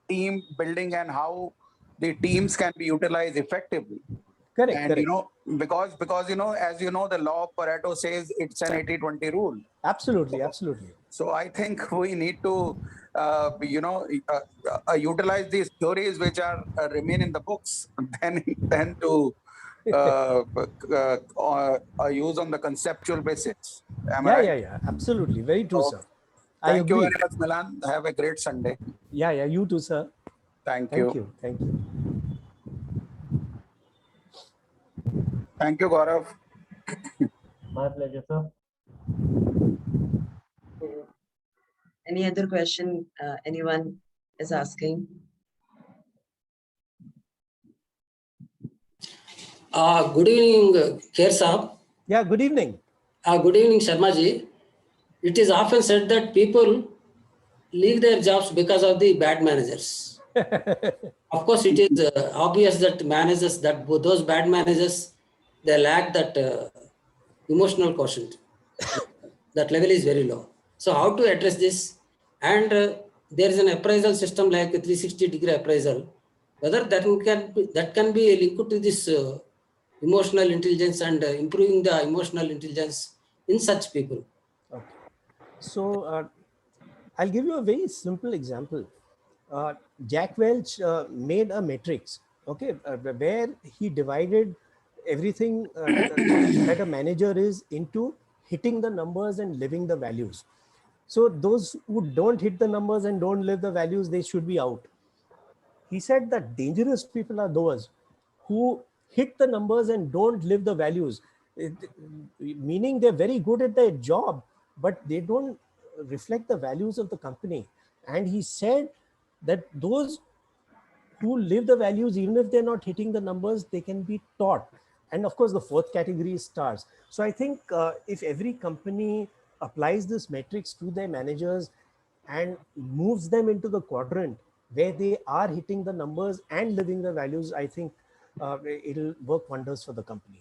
Speaker 5: team building and how the teams can be utilized effectively.
Speaker 2: Correct.
Speaker 5: And because as you know, the law of Pareto says it's an 80-20 rule.
Speaker 2: Absolutely.
Speaker 5: So I think we need to utilize these theories which are remain in the books than to use on the conceptual basis. Am I right?
Speaker 2: Yeah. Absolutely. Very true, sir.
Speaker 5: Thank you very much, Milan. Have a great Sunday.
Speaker 2: Yeah. You too, sir.
Speaker 5: Thank you.
Speaker 2: Thank you.
Speaker 5: Thank you, Gaurav.
Speaker 3: My pleasure, sir.
Speaker 1: Any other question anyone is asking?
Speaker 6: Good evening, Kher Saab.
Speaker 2: Yeah, good evening.
Speaker 6: Good evening, Sharma ji. It is often said that people leave their jobs because of the bad managers. Of course, it is obvious that managers, that those bad managers, they lack that emotional quotient. That level is very low. So how to address this? And there is an appraisal system like a 360-degree appraisal. Whether that can be linked to this emotional intelligence and improving the emotional intelligence in such people.
Speaker 2: Okay. So I'll give you a very simple example. Jack Welch made a matrix, okay, where he divided everything that a manager is into hitting the numbers and living the values. So those who don't hit the numbers and don't live the values, they should be out. He said that dangerous people are those who hit the numbers and don't live the values. Meaning they're very good at their job, but they don't reflect the values of the company. And he said that those who live the values, even if they're not hitting the numbers, they can be taught. And of course, the fourth category is stars. So I think if every company applies this matrix to their managers and moves them into the quadrant where they are hitting the numbers and living the values, I think it'll work wonders for the company.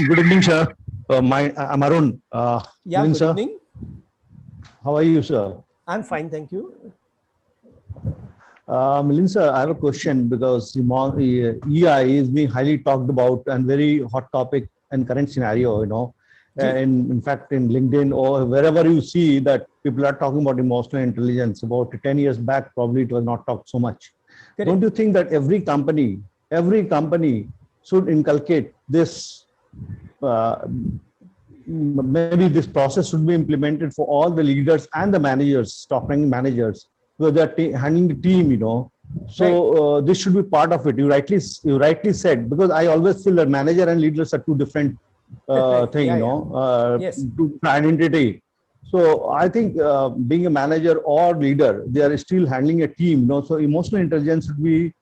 Speaker 7: Good evening, sir. I'm Arun.
Speaker 2: Yeah,
Speaker 7: Milind,
Speaker 2: good
Speaker 7: sir.
Speaker 2: evening.
Speaker 7: How are you, sir?
Speaker 2: I'm fine, thank you.
Speaker 7: Milind, sir, I have a question because EI is being highly talked about and very hot topic and current scenario, you know. In fact, in LinkedIn or wherever you see that people are talking about emotional intelligence. About 10 years back, probably it was not talked so much.
Speaker 2: Correct.
Speaker 7: Don't you think that every company should inculcate this? Maybe this process should be implemented for all the leaders and the managers, top ranking managers, because they're handling the team, you know. So this should be part of it. You rightly said, because I always feel that manager and leaders are two different thing,
Speaker 2: Yeah,
Speaker 7: you know,
Speaker 2: Yes.
Speaker 7: identity. So I think being a manager or leader, they are still handling a team, you know. So emotional intelligence should be,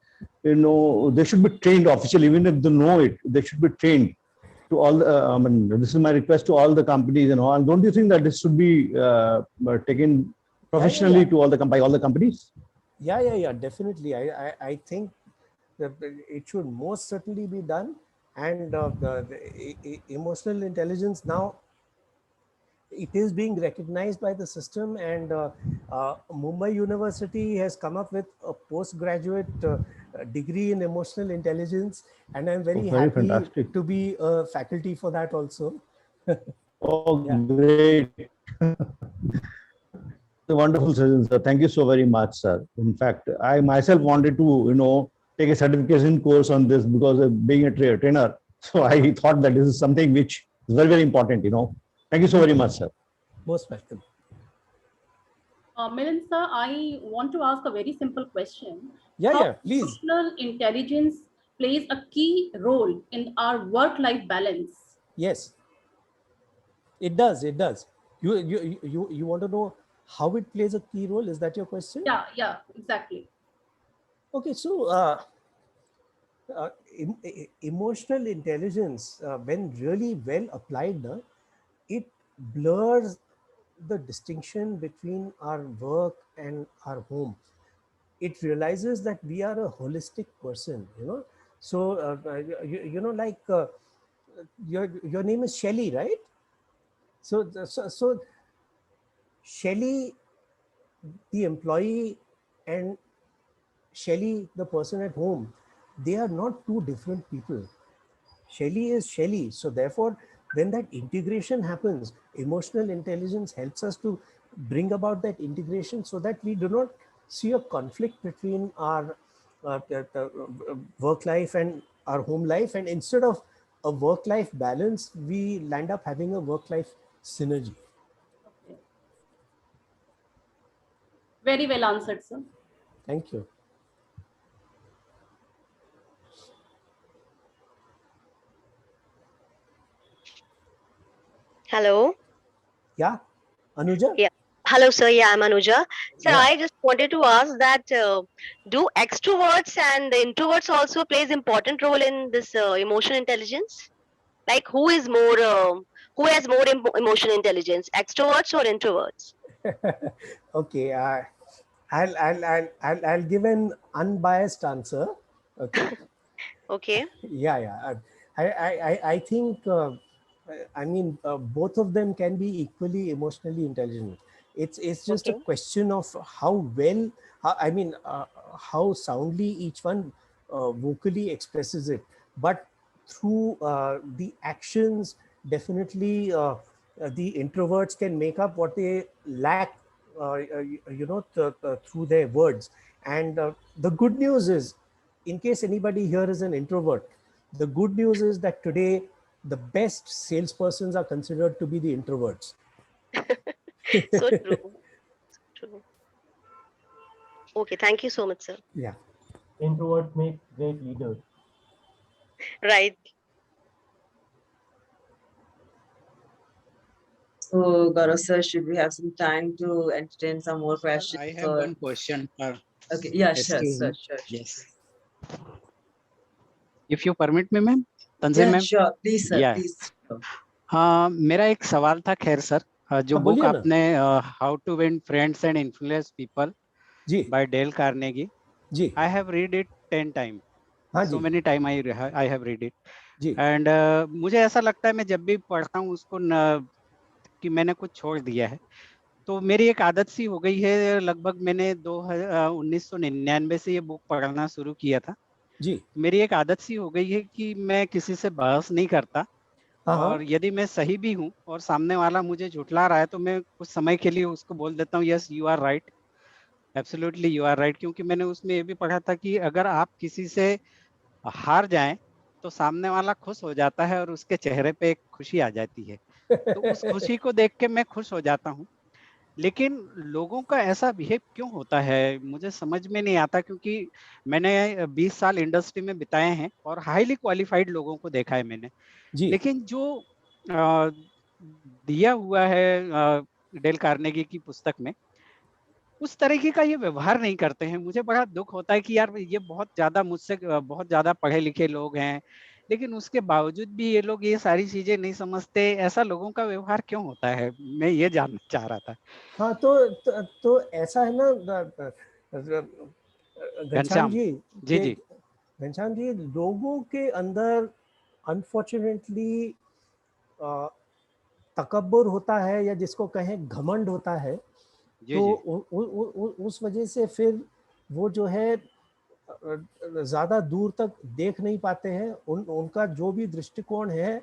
Speaker 7: you know, they should be trained officially, even if they know it, they should be trained to all the, I mean, this is my request to all the companies and all. Don't you think that this should be taken professionally to all the by all the companies?
Speaker 2: Yeah, definitely. I think that it should most certainly be done. And the emotional intelligence now, it is being recognized by the system, and Mumbai University has come up with a postgraduate degree in emotional intelligence, and I'm very
Speaker 7: Very
Speaker 2: happy
Speaker 7: fantastic.
Speaker 2: to be a faculty for that also.
Speaker 7: Oh,
Speaker 2: Yeah.
Speaker 7: great. The wonderful session, sir. Thank you so very much, sir. In fact, I myself wanted to, you know, take a certification course on this because of being a trainer. So I thought that this is something which is very, very important, you know. Thank you so very much, sir.
Speaker 2: Most welcome.
Speaker 8: Milind sir, I want to ask a very simple question.
Speaker 2: Yeah,
Speaker 8: How
Speaker 2: please.
Speaker 8: emotional intelligence plays a key role in our work-life balance?
Speaker 2: Yes, it does. It does. You want to know how it plays a key role? Is that your question?
Speaker 8: Yeah, exactly.
Speaker 2: Okay, so emotional intelligence, when really well applied, it blurs the distinction between our work and our home. It realizes that we are a holistic person, you know. So, you know, like your name is Shelly, right? So Shelly, the employee, and Shelly, the person at home, they are not two different people. Shelly is Shelly. So therefore, when that integration happens, emotional intelligence helps us to bring about that integration so that we do not see a conflict between our work life and our home life. And instead of a work-life balance, we land up having a work-life synergy.
Speaker 8: Okay. Very well answered, sir.
Speaker 2: Thank you.
Speaker 9: Hello.
Speaker 2: Yeah, Anuja?
Speaker 9: Yeah. Hello, sir. Yeah, I'm Anuja. Sir,
Speaker 2: Yeah.
Speaker 9: I just wanted to ask that do extroverts and the introverts also plays important role in this emotional intelligence? Like who has more emotional intelligence, extroverts or introverts?
Speaker 2: Okay, I'll give an unbiased answer. Okay.
Speaker 9: Okay.
Speaker 2: Yeah, yeah. I think, I mean, both of them can be equally emotionally intelligent. It's just a
Speaker 9: Okay.
Speaker 2: question of how well, I mean, how soundly each one vocally expresses it. But through the actions, definitely the introverts can make up what they lack, through their words. And the good news is, in case anybody here is an introvert, the good news is that today the best salespersons are considered to be the introverts.
Speaker 9: So true. True. Okay. Thank you so much, sir.
Speaker 2: Yeah.
Speaker 3: Introverts make great leaders.
Speaker 9: Right.
Speaker 1: So, Gaurav sir, should we have some time to entertain some more
Speaker 10: Sir,
Speaker 1: questions?
Speaker 10: I have one question.
Speaker 1: Okay, yeah, sure,
Speaker 10: Excuse
Speaker 1: sure,
Speaker 10: me.
Speaker 1: sure.
Speaker 10: Yes. If you permit me, ma'am. Tanzim
Speaker 1: Yeah,
Speaker 10: ma'am.
Speaker 1: sure. Please, sir,
Speaker 10: Yeah.
Speaker 1: please.
Speaker 10: हाँ, मेरा एक सवाल था खैर sir, जो
Speaker 2: हाँ,
Speaker 10: book
Speaker 2: बोलिए ना।
Speaker 10: आपने how to win friends and influence people
Speaker 2: जी
Speaker 10: बाय डेल कार्नेगी,
Speaker 2: जी
Speaker 10: I have read it 10 time,
Speaker 2: हाँ
Speaker 10: सो
Speaker 2: जी
Speaker 10: many time I have read it
Speaker 2: जी
Speaker 10: एंड मुझे ऐसा लगता है मैं जब भी पढ़ता हूँ उसको कि मैंने कुछ छोड़ दिया है, तो मेरी एक आदत सी हो गई है। लगभग मैंने 1999 से ये बुक पढ़ना शुरू किया था।
Speaker 2: जी
Speaker 10: मेरी एक आदत सी हो गई है कि मैं किसी से बहस नहीं करता,
Speaker 2: हाँ हाँ
Speaker 10: और यदि मैं सही भी हूँ और सामने वाला मुझे झुठला रहा है तो मैं कुछ समय के लिए उसको बोल देता हूँ, yes you are right, absolutely you are right. क्योंकि मैंने उसमें ये भी पढ़ा था कि अगर आप किसी से हार जाएं तो सामने वाला खुश हो जाता है और उसके चेहरे पे एक खुशी आ जाती है, तो उस खुशी को देख के मैं खुश हो जाता हूँ। लेकिन लोगों का ऐसा बिहेव क्यों होता है मुझे समझ में नहीं आता, क्योंकि मैंने 20 साल इंडस्ट्री में बिताए हैं और हाईली क्वालिफाइड लोगों को देखा है मैंने,
Speaker 2: जी
Speaker 10: लेकिन जो अ, दिया हुआ है डेल कार्नेगी की पुस्तक में, उस तरीके का ये व्यवहार नहीं करते हैं। मुझे बड़ा दुख होता है कि यार ये बहुत ज्यादा मुझसे बहुत ज्यादा पढ़े लिखे लोग हैं, लेकिन उसके बावजूद भी ये लोग ये सारी चीजें नहीं समझते। ऐसा लोगों का व्यवहार क्यों होता है, मैं ये जानना चाह रहा था।
Speaker 2: हाँ तो ऐसा है ना, घनश्याम
Speaker 10: घनश्याम
Speaker 2: जी
Speaker 10: जी
Speaker 2: के
Speaker 10: जी
Speaker 2: घनश्याम जी, लोगों के अंदर अनफॉर्चुनेटली तकब्बुर होता है, या जिसको कहें घमंड होता है।
Speaker 10: जी
Speaker 2: तो
Speaker 10: जी
Speaker 2: उस वजह से फिर वो जो है ज्यादा दूर तक देख नहीं पाते हैं। उनका जो भी दृष्टिकोण है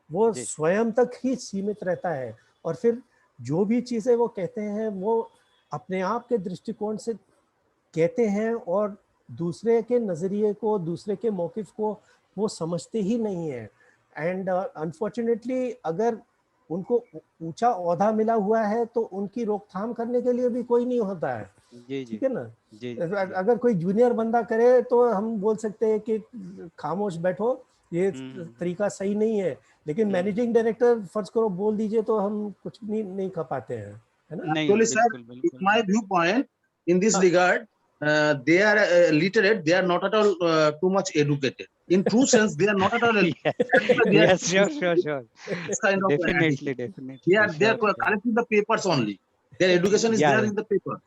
Speaker 2: वो
Speaker 10: जी
Speaker 2: स्वयं तक ही सीमित रहता है, और फिर जो भी चीजें वो कहते हैं वो अपने आप के दृष्टिकोण से कहते हैं, और दूसरे के नजरिए को, दूसरे के मौकिफ को वो समझते ही नहीं है। एंड अनफॉर्चुनेटली अगर उनको ऊंचा ओहदा मिला हुआ है तो उनकी रोकथाम करने के लिए भी कोई नहीं होता है।
Speaker 10: जी जी
Speaker 2: ठीक है ना।
Speaker 10: जी
Speaker 2: अगर कोई जूनियर बंदा करे तो हम बोल सकते हैं कि खामोश बैठो, ये तरीका सही नहीं है। लेकिन मैनेजिंग डायरेक्टर फर्ज करो बोल दीजिए तो हम कुछ नहीं खा पाते हैं, है ना।
Speaker 10: नहीं,
Speaker 11: Actually, sir,
Speaker 10: बिल्कुल
Speaker 11: in
Speaker 10: बिल्कुल
Speaker 11: my viewpoint, in this
Speaker 2: हाँ।
Speaker 11: regard, they are literate. They are not at all too much educated. In true sense, they are not at all. They are
Speaker 10: yes, sure
Speaker 11: this kind of
Speaker 10: definitely
Speaker 11: attitude. They are
Speaker 10: sure.
Speaker 11: collecting the papers only. Their education is
Speaker 10: Yeah.
Speaker 11: there in the papers.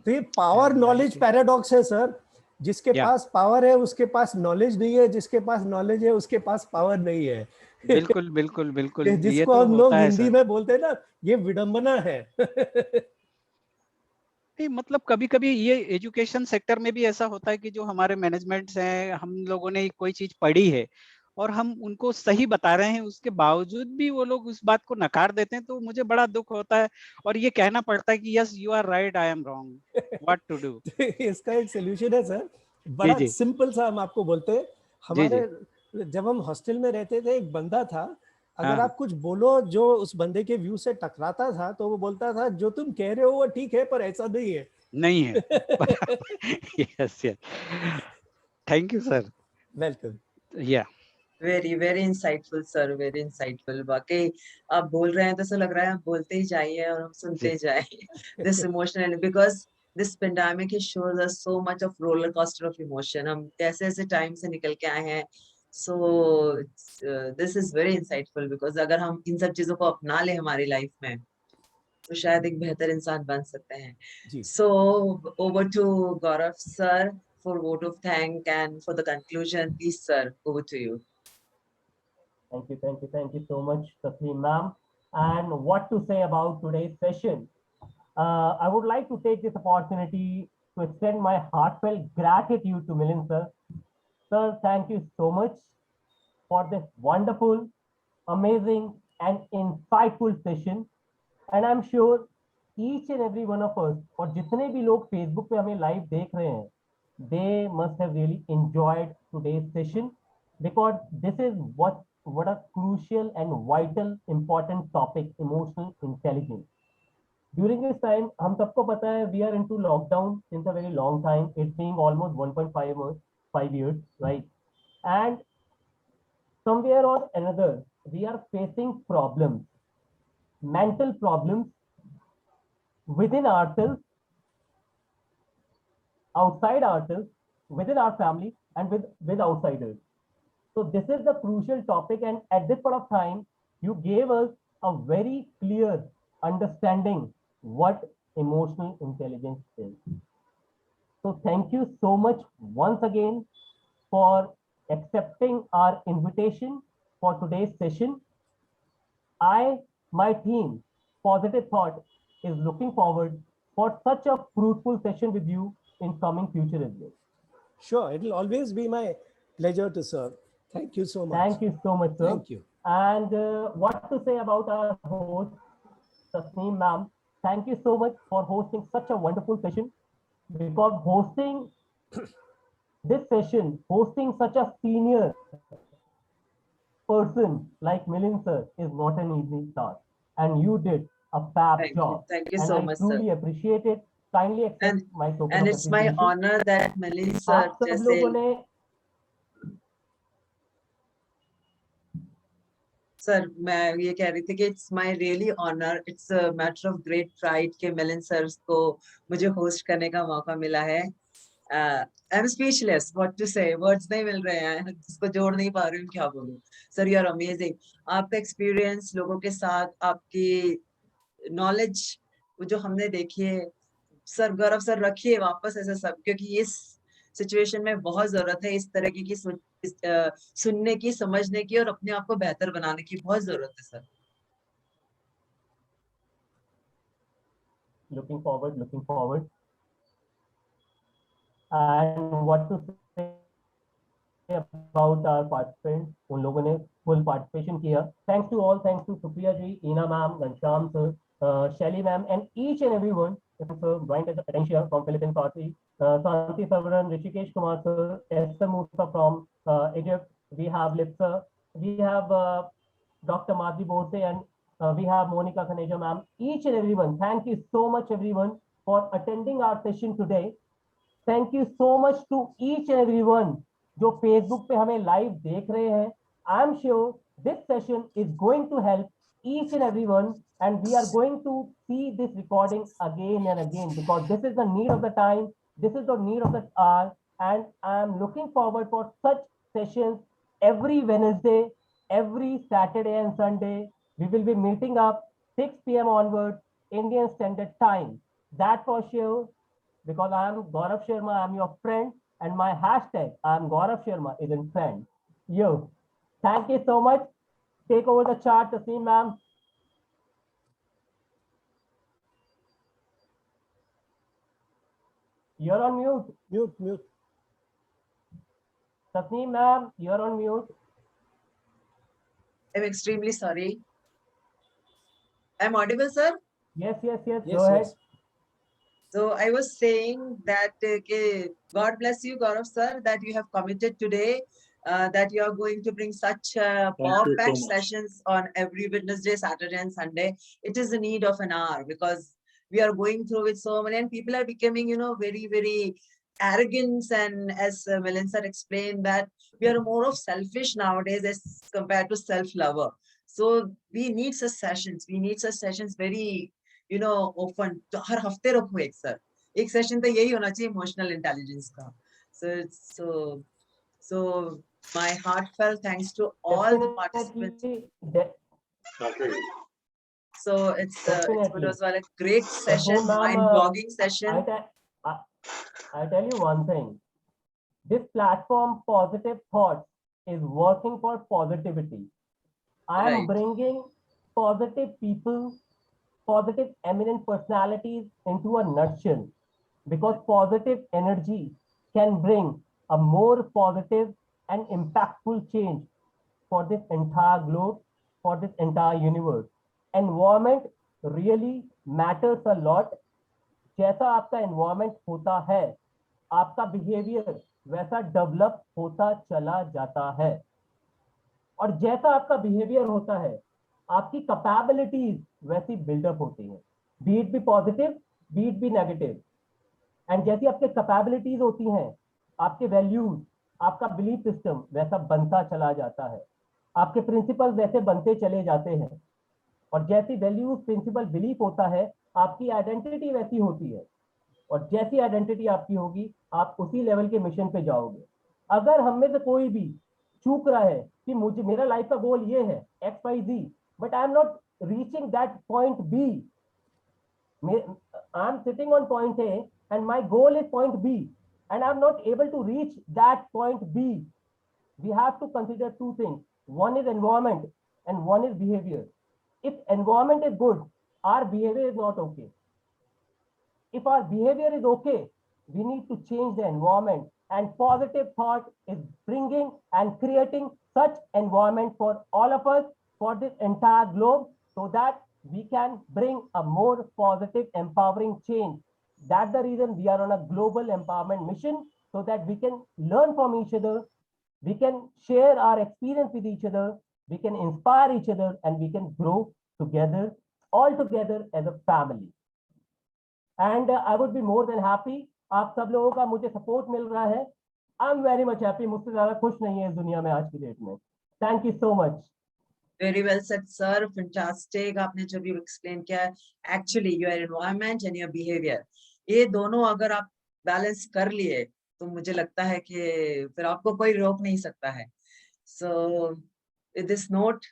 Speaker 2: तो ये power knowledge paradox है sir. जिसके
Speaker 10: Yeah.
Speaker 2: पास power है उसके पास knowledge नहीं है, जिसके पास knowledge है उसके पास पावर नहीं है।
Speaker 10: बिल्कुल बिल्कुल बिल्कुल ये
Speaker 2: जिसको
Speaker 10: तो
Speaker 2: हम लोग
Speaker 10: होता है
Speaker 2: हिंदी
Speaker 10: सर।
Speaker 2: में बोलते हैं ना, ये विडंबना है।
Speaker 10: नहीं, मतलब कभी कभी ये एजुकेशन सेक्टर में भी ऐसा होता है कि जो हमारे मैनेजमेंट्स हैं, हम लोगों ने कोई चीज पढ़ी है और हम उनको सही बता रहे हैं, उसके बावजूद भी वो लोग उस बात को नकार देते हैं, तो मुझे बड़ा दुख होता है और ये कहना पड़ता है कि yes you are right, I am wrong, what to do.
Speaker 2: इसका एक सोल्यूशन है सर,
Speaker 10: जी
Speaker 2: बड़ा
Speaker 10: जी
Speaker 2: सिंपल सा हम आपको बोलते हैं।
Speaker 10: जी जी
Speaker 2: हमारे जब हम हॉस्टल में रहते थे, एक बंदा था अगर
Speaker 10: हाँ।
Speaker 2: आप कुछ बोलो जो उस बंदे के व्यू से टकराता था तो वो बोलता था जो तुम कह रहे हो वो ठीक है पर ऐसा नहीं है।
Speaker 10: नहीं है। Yes yes, thank you sir.
Speaker 2: Welcome.
Speaker 10: Yeah
Speaker 1: very insightful sir, very insightful. वाकई आप बोल रहे हैं तो ऐसा लग रहा है आप बोलते ही जाइए और हम सुनते ही जाएं। This emotional, because this pandemic shows us so much of roller coaster of emotion. हम ऐसे ऐसे टाइम से निकल के आए हैं। So this is very insightful, because अगर हम इन सब चीजों को अपना ले हमारी लाइफ में तो शायद एक बेहतर इंसान बन सकते हैं।
Speaker 2: जी।
Speaker 1: So over to Gaurav sir for vote of thank and for the conclusion. Please sir, over to you.
Speaker 3: Thank you so much, Tasneem ma'am. And what to say about today's session? I would like to take this opportunity to extend my heartfelt gratitude to Milind sir. Sir, thank you so much for this wonderful, amazing, and insightful session. And I'm sure each and every one of us, और जितने भी लोग Facebook पे हमें live देख रहे हैं, they must have really enjoyed today's session, because this is what a crucial and vital important topic, emotional intelligence. During this time, हम सबको पता है we are into lockdown since a very long time. It's being almost 1.5 years, right? And somewhere or another, we are facing problems, mental problems within ourselves, outside ourselves, within our family, and with outsiders. So this is the crucial topic, and at this point of time, you gave us a very clear understanding what emotional intelligence is. So thank you so much once again for accepting our invitation for today's session. My team, Positive Thought, is looking forward for such a fruitful session with you in coming future as well.
Speaker 2: Sure, it will always be my pleasure to serve. Thank you so much.
Speaker 3: Thank you so much, sir.
Speaker 2: Thank you.
Speaker 3: And what to say about our host, Tasneem ma'am? Thank you so much for hosting such a wonderful session, because hosting this session, hosting such a senior person like Milind sir is not an easy task, and you did a fab job.
Speaker 1: Thank you
Speaker 3: and
Speaker 1: so
Speaker 3: I
Speaker 1: much
Speaker 3: truly
Speaker 1: sir.
Speaker 3: appreciate it. Kindly accept my token
Speaker 1: And
Speaker 3: of
Speaker 1: it's my
Speaker 3: appreciation.
Speaker 1: honor that Milind sir
Speaker 3: आप सब
Speaker 1: जैसे
Speaker 3: लोगों ने
Speaker 1: sir मैं ये कह रही थी कि it's my really honour, it's a matter of great pride कि मिलिंद सर को मुझे होस्ट करने का मौका मिला है। I am speechless, what to say, words नहीं मिल रहे हैं, जिसको जोड़ नहीं पा रही हूँ, क्या बोलूं। Sir you are amazing. आपका एक्सपीरियंस लोगों के साथ, आपकी नॉलेज जो हमने देखी है सर, गौरव सर रखिए वापस ऐसा सब, क्योंकि इस सिचुएशन में बहुत जरूरत है इस तरह की सुनने की, समझने की और अपने आप को बेहतर बनाने की बहुत जरूरत है sir.
Speaker 3: looking forward. And what to say about our participants, उन लोगों ने full participation किया. Thanks to all, thanks to Supriya ji, Ina ma'am, Ghanshyam sir, Shelly ma'am, and each and everyone sir joined as attention from Philippine party, Santi Sarvaran, Rishikesh Kumar sir, Esther Musa from Egypt. We have Lipsa, we have Dr. Madhvi Bose, and we have Monica Khaneja ma'am. Each and everyone, thank you so much everyone for attending our session today. Thank you so much to each and everyone जो Facebook पे हमें live देख रहे हैं. I'm sure this session is going to help each and everyone, and we are going to see this recording again and again, because this is the need of the time, this is the need of the hour, and I'm looking forward for such sessions every Wednesday, every Saturday and Sunday. We will be meeting up 6 p.m. onwards, Indian Standard Time. That for sure, because I am Gaurav Sharma, I am your friend, and my hashtag I am Gaurav Sharma is in friend. You. Thank you so much. Take over the chart, Tasneem ma'am. You're on mute.
Speaker 2: Mute.
Speaker 3: Tasneem ma'am, you're on mute.
Speaker 1: I'm extremely sorry. I'm audible, sir?
Speaker 3: Yes. Go ahead.
Speaker 1: So I was saying that God bless you, Gaurav sir, that you have committed today that you are going to bring such
Speaker 12: you so
Speaker 1: perfect
Speaker 12: much.
Speaker 1: sessions on every Wednesday, Saturday, and Sunday. It is the need of an hour because we are going through with so many, and people are becoming, you know, very, very arrogant. And as Milind sir explained, that we are more of selfish nowadays as compared to self-lover. So we need such sessions. We need such sessions very, you know, often. तो हर हफ्ते रखो एक sir. एक session तो यही होना चाहिए emotional intelligence का. So my heartfelt thanks to all the participants.
Speaker 3: Definitely.
Speaker 1: So it
Speaker 3: Definitely.
Speaker 1: was a great session,
Speaker 3: Again, ma'am,
Speaker 1: mind-blogging session.
Speaker 3: I tell you one thing. This platform, Positive Thoughts, is working for positivity. I am
Speaker 1: Right.
Speaker 3: bringing positive people, positive eminent personalities into a nutshell, because positive energy can bring a more positive and impactful change for this entire globe, for this entire universe. Environment really matters a lot. जैसा आपका environment होता है, आपका behavior वैसा develop होता चला जाता है, और जैसा आपका बिहेवियर होता है, आपकी कैपेबिलिटीज वैसी बिल्डअप होती हैं, B it be positive, B it be negative. And जैसी आपके कैपेबिलिटीज होती हैं, आपके वैल्यूज, आपका बिलीफ सिस्टम वैसा बनता चला जाता है, आपके प्रिंसिपल वैसे बनते चले जाते हैं, और जैसी वैल्यूज, प्रिंसिपल, बिलीफ होता है, आपकी आइडेंटिटी वैसी होती है, और जैसी आइडेंटिटी आपकी होगी, आप उसी लेवल के मिशन पे जाओगे. अगर हम में से कोई भी चूक रहा है कि मुझे, मेरा लाइफ का गोल ये है XYZ, but I am not reaching that point B, I am sitting on point A and my goal is point B, and I'm not able to reach that point B, we have to consider two things. One is environment and one is behavior. If environment is good, our behavior is not okay. If our behavior is okay, we need to change the environment, and Positive Thought is bringing and creating such environment for all of us, for this entire globe, so that we can bring a more positive, empowering change. That's the reason we are on a global empowerment mission, so that we can learn from each other, we can share our experience with each other, we can inspire each other, and we can grow together, all together as a family. And I would be more than happy. आप सब लोगों का मुझे support मिल रहा है. I am very much happy. मुझसे ज्यादा खुश नहीं है इस दुनिया में आज की डेट में. Thank you so much.
Speaker 1: Very well said, sir. Fantastic. आपने जो भी explain किया है, actually your environment and your behavior, ये दोनों अगर आप balance कर लिए, तो मुझे लगता है कि फिर आपको कोई रोक नहीं सकता है. So, with this note,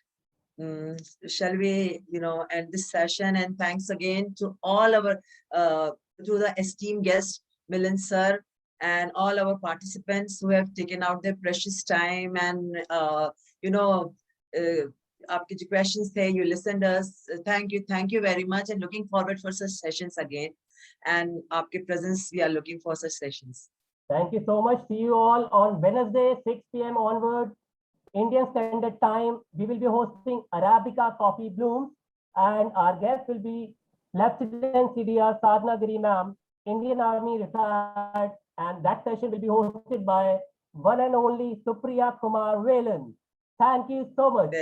Speaker 1: shall we, you know, end this session? And thanks again to all our, to the esteemed guests, Milind sir, and all our participants who have taken out their precious time and, you know, आपके जो questions थे, you listened us. Thank you very much, and looking forward for such sessions again. And आपके presence, we are looking for such sessions.
Speaker 3: Thank you so much. See you all on Wednesday, 6 p.m. onward, Indian Standard Time. We will be hosting Arabica Coffee Blooms, and our guest will be Lieutenant CDR Sadhna Giri ma'am, Indian Army retired, and that session will be hosted by one and only Supriya Kumar Velan. Thank you so much.